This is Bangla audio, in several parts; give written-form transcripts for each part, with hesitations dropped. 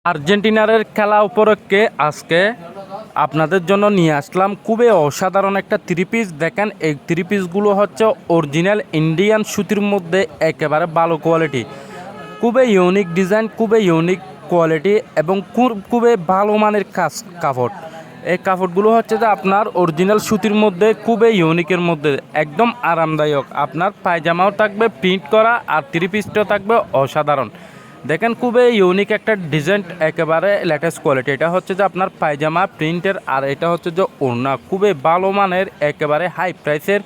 আর্জেন্টিনার খেলা উপলক্ষে আজকে আপনাদের জন্য নিয়ে আসলাম খুবই অসাধারণ একটা থ্রি পিস। দেখেন এই থ্রি পিসগুলো হচ্ছে অরিজিনাল ইন্ডিয়ান সুতির মধ্যে একেবারে ভালো কোয়ালিটি, খুবই ইউনিক ডিজাইন, খুবই ইউনিক কোয়ালিটি এবং খুবই ভালো মানের কাপড়। এই কাপড়গুলো হচ্ছে যে আপনার অরিজিনাল সুতির মধ্যে খুবই ইউনিকের মধ্যে একদম আরামদায়ক। আপনার পায়জামাও থাকবে প্রিন্ট করা আর থ্রি পিসটাও থাকবে অসাধারণ। দেখেন খুবই ইউনিক একটা ডিজাইন, একেবারে লেটেস্ট কোয়ালিটি। এটা হচ্ছে যে আপনার পায়জামা প্রিন্টের আর এটা হচ্ছে যে ওড়না, খুবই ভালো মানের একেবারে হাই প্রাইসের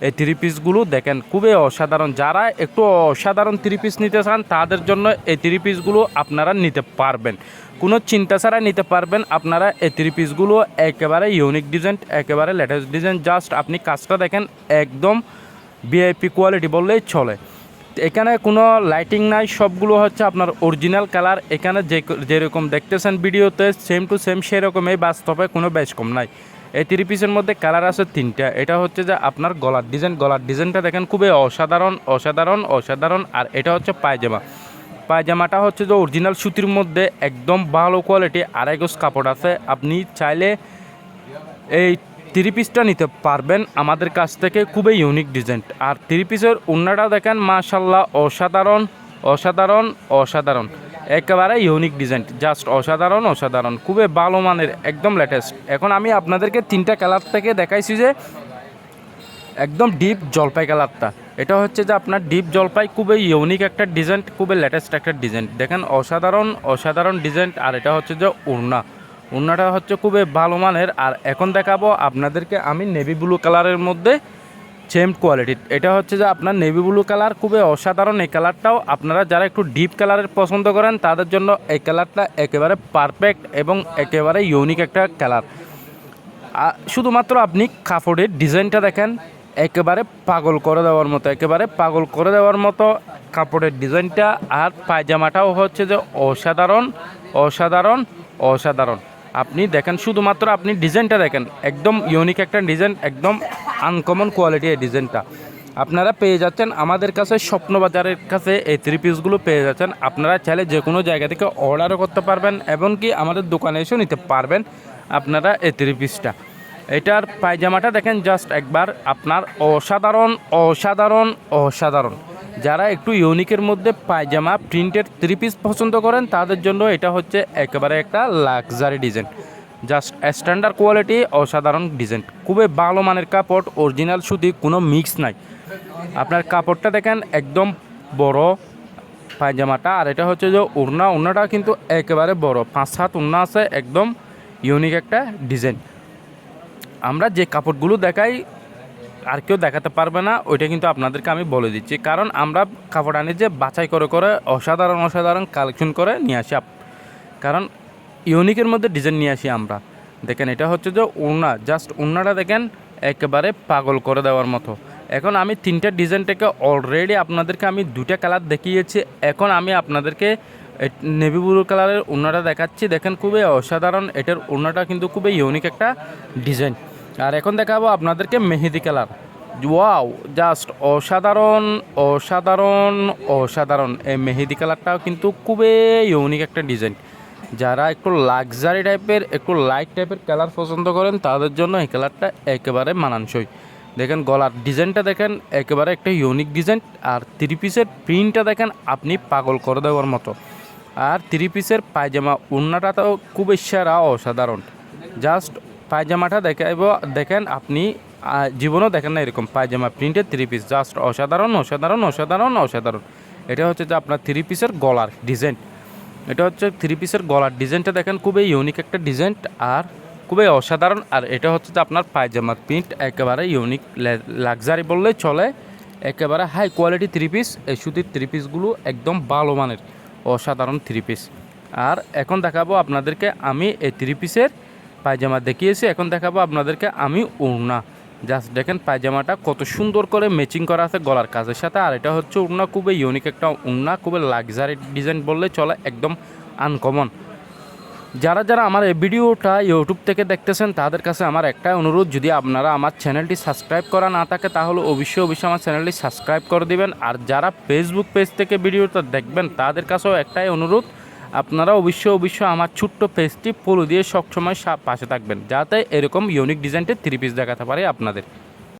এই থ্রি পিসগুলো দেখেন খুবই অসাধারণ। যারা একটু অসাধারণ থ্রি পিস নিতে চান তাদের জন্য এই থ্রি পিসগুলো আপনারা নিতে পারবেন, কোনো চিন্তা ছাড়া নিতে পারবেন আপনারা এই থ্রি পিসগুলো। একেবারে ইউনিক ডিজাইন, একেবারে লেটেস্ট ডিজাইন। জাস্ট আপনি কাজটা দেখেন একদম ভিআইপি কোয়ালিটি বললেই চলে। এখানে কোনো লাইটিং নাই, সবগুলো হচ্ছে আপনার অরিজিনাল কালার। এখানে যেরকম দেখতেছেন ভিডিওতে সেম টু সেম সেরকমই বাস্তবে কোনো বেশ কম নাই। এই থ্রি পিসের মধ্যে কালার আছে তিনটা। এটা হচ্ছে যে আপনার গলার ডিজাইনটা দেখেন খুবই অসাধারণ অসাধারণ অসাধারণ। আর এটা হচ্ছে পায়জামাটা হচ্ছে যে অরিজিনাল সুতির মধ্যে একদম ভালো কোয়ালিটি, আড়াই গজ কাপড় আছে। আপনি চাইলে এই থ্রি পিসটা নিতে পারবেন আমাদের কাছ থেকে, খুবই ইউনিক ডিজাইন। আর থ্রি পিসের ওড়নাটা দেখেন মাশাল্লাহ অসাধারণ অসাধারণ অসাধারণ, একেবারে ইউনিক ডিজাইন, জাস্ট অসাধারণ অসাধারণ, খুবই ভালো মানের একদম লেটেস্ট। এখন আমি আপনাদেরকে তিনটা কালার থেকে দেখাইছি যে একদম ডিপ জলপাই কালারটা, এটা হচ্ছে যে আপনার ডিপ জলপাই, খুবই ইউনিক একটা ডিজাইন, খুবই লেটেস্ট একটা ডিজাইন। দেখেন অসাধারণ অসাধারণ ডিজাইন। আর এটা হচ্ছে যে ওড়নাটা হচ্ছে খুবই ভালো মানের। আর এখন দেখাবো আপনাদেরকে আমি নেভি ব্লু কালারের মধ্যে সেম কোয়ালিটির। এটা হচ্ছে যে আপনার নেভি ব্লু কালার, খুবই অসাধারণ। এই কালারটাও আপনারা যারা একটু ডিপ কালারের পছন্দ করেন তাদের জন্য এই কালারটা একেবারে পারফেক্ট এবং একেবারে ইউনিক একটা কালার। শুধুমাত্র আপনি কাপড়ের ডিজাইনটা দেখেন একেবারে পাগল করে দেওয়ার মতো, একেবারে পাগল করে দেওয়ার মতো কাপড়ের ডিজাইনটা। আর পায়জামাটাও হচ্ছে যে অসাধারণ অসাধারণ অসাধারণ। আপনি দেখেন শুধুমাত্র আপনি ডিজাইনটা দেখেন একদম ইউনিক একটা ডিজাইন, একদম আনকমন কোয়ালিটি। এই ডিজাইনটা আপনারা পেয়ে যাচ্ছেন আমাদের কাছে স্বপ্নবাজারের কাছে। এই থ্রি পিসগুলো পেয়ে যাচ্ছেন। আপনারা চাইলে যে কোনো জায়গা থেকে অর্ডারও করতে পারবেন, এমনকি আমাদের দোকানে এসেও নিতে পারবেন আপনারা এই থ্রি পিসটা। এটার পায়জামাটা দেখেন জাস্ট একবার, আপনার অসাধারণ অসাধারণ অসাধারণ। যারা একটু ইউনিকের মধ্যে পায়জামা প্রিন্টের থ্রি পিস পছন্দ করেন তাদের জন্য এটা হচ্ছে একেবারে একটা luxury design, just standard quality, অসাধারণ ডিজাইন, খুবই ভালো মানের কাপড়, অরিজিনাল সুতি, কোনো মিক্স নাই। আপনার কাপড়টা দেখেন একদম বড় পায়জামাটা। আর এটা হচ্ছে যে ওড়নাটা কিন্তু একেবারে বড়, 5 হাত ওড়না আছে, একদম ইউনিক একটা ডিজাইন। আমরা যে কাপড়গুলো দেখাই আর কেউ দেখাতে পারবে না, ওইটা কিন্তু আপনাদেরকে আমি বলে দিচ্ছি। কারণ আমরা কাপড় আনি যে বাছাই করে করে অসাধারণ অসাধারণ কালেকশন করে নিয়ে আসি, কারণ ইউনিকের মধ্যে ডিজাইন নিয়ে আসি আমরা। দেখেন এটা হচ্ছে যে ওড়না, জাস্ট ওড়নাটা দেখেন একেবারে পাগল করে দেওয়ার মতো। এখন আমি তিনটা ডিজাইন থেকে অলরেডি আপনাদেরকে আমি দুটা কালার দেখিয়েছি। এখন আমি আপনাদেরকে নেভি ব্লু কালারের ওড়নাটা দেখাচ্ছি। দেখেন খুবই অসাধারণ, এটার ওড়নাটা কিন্তু খুবই ইউনিক একটা ডিজাইন। আর এখন দেখাবো আপনাদেরকে মেহেদি কালার। ওয়াও, জাস্ট অসাধারণ অসাধারণ অসাধারণ। এই মেহেদি কালারটাও কিন্তু খুবই ইউনিক একটা ডিজাইন। যারা একটু লাক্সারি টাইপের, একটু লাইট টাইপের কালার পছন্দ করেন তাদের জন্য এই কালারটা একেবারে মানানসই। দেখেন গলার ডিজাইনটা দেখেন একেবারে একটা ইউনিক ডিজাইন। আর থ্রি পিসের প্রিন্টটা দেখেন আপনি পাগল করে দেওয়ার মতো। আর থ্রি পিসের পায়জামা ওড়নাটা তো খুবই সেরা, অসাধারণ। জাস্ট পায়জামাটা দেখেন আপনি জীবনেও দেখেন না এরকম পায়জামা প্রিন্টের থ্রি পিস, জাস্ট অসাধারণ অসাধারণ অসাধারণ অসাধারণ। এটা হচ্ছে যে আপনার থ্রি পিসের গলার ডিজাইন, এটা হচ্ছে থ্রি পিসের গলার ডিজাইনটা দেখেন খুবই ইউনিক একটা ডিজাইন আর খুবই অসাধারণ। আর এটা হচ্ছে যে আপনার পায়জামার প্রিন্ট একেবারে ইউনিক, লাক্সারি বললেই চলে, একেবারে হাই কোয়ালিটি থ্রি পিস। এই সুতির থ্রি পিসগুলো একদম ভালো মানের অসাধারণ থ্রি পিস। আর এখন দেখাবো আপনাদেরকে আমি এই থ্রি পিসের পায়জামা দেখিয়েছি, এখন দেখাবো আপনাদেরকে আমি ওড়না। জাস্ট দেখেন পায়জামাটা কত সুন্দর করে ম্যাচিং করা আছে গলার কাজের সাথে। আর এটা হচ্ছে ওড়না, খুবই ইউনিক একটা ওড়না, খুবই লাক্সারি ডিজাইন বললে চলে, একদম আনকমন। যারা যারা আমার এই ভিডিওটা ইউটিউব থেকে দেখতেছেন তাদের কাছে আমার একটাই অনুরোধ, যদি আপনারা আমার চ্যানেলটি সাবস্ক্রাইব করা না থাকে তাহলে অবশ্যই আমার চ্যানেলটি সাবস্ক্রাইব করে দিবেন। আর যারা ফেসবুক পেজ থেকে ভিডিওটা দেখবেন তাদের কাছেও একটাই অনুরোধ, আপনারা অবশ্যই আমার ছোট্ট পেজটি ফলো দিয়ে সবসময় পাশে থাকবেন, যাতে এরকম ইউনিক ডিজাইনের থ্রি পিস দেখাতে পারে আপনাদের।